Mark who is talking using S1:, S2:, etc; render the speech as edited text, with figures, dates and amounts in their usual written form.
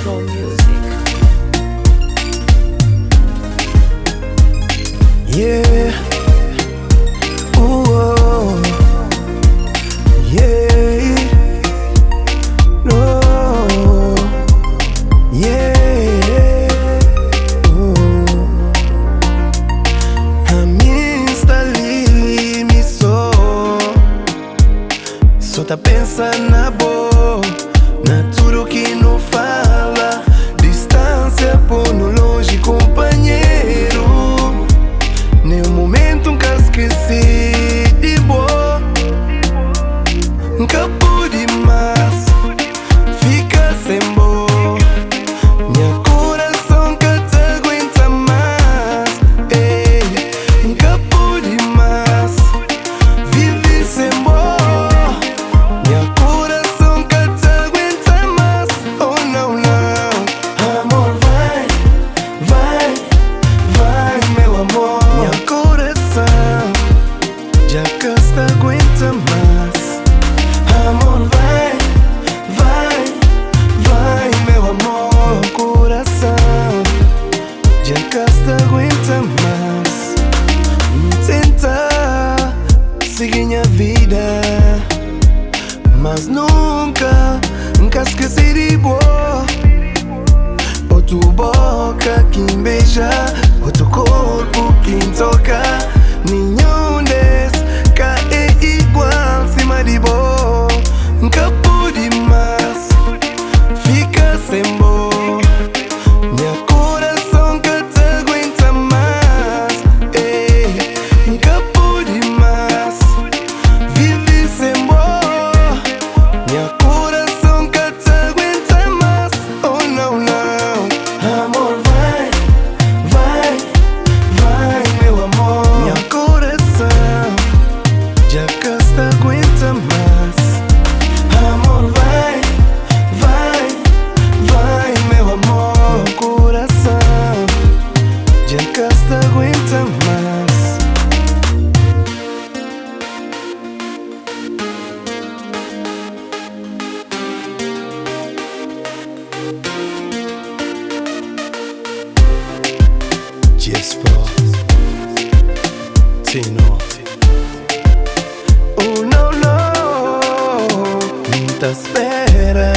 S1: Pro Music.
S2: Yeah. Ooh, yeah. No. Yeah. Ooh. A mim está ali, me só tá pensando na boa, na tudo que não fala. Distância por no longe, companheiro. Nenhum momento nunca esqueci de boa. Nunca pude mais ficar sem boa. Meu coração que te aguenta mais. Ei, nunca pude mais viver sem boa. Meu coração que te aguenta mais. Oh não, não. Amor, vai, vai, vai, meu amor. Meu coração já que te aguenta mais. Amor, vai, vai, vai, meu amor. Meu coração já que te aguenta mais. Tenta seguir minha vida, mas nunca, nunca esqueci de boa. O tua boca que me beija, o teu corpo que me toca. Nenhum desses é igual cima de boa. Nunca pude mais ficar sem boa. Meu coração que te aguenta mais. Ei, nunca pude mais viver sem boa. Meu coração que te aguenta mais. Oh não, não. Amor, vai, vai, vai, meu amor. Meu coração já que te aguenta mais. Amor, vai, vai, vai, meu amor. Meu coração já que te aguenta mais. Jesper Tino. Oh no, no, muita espera.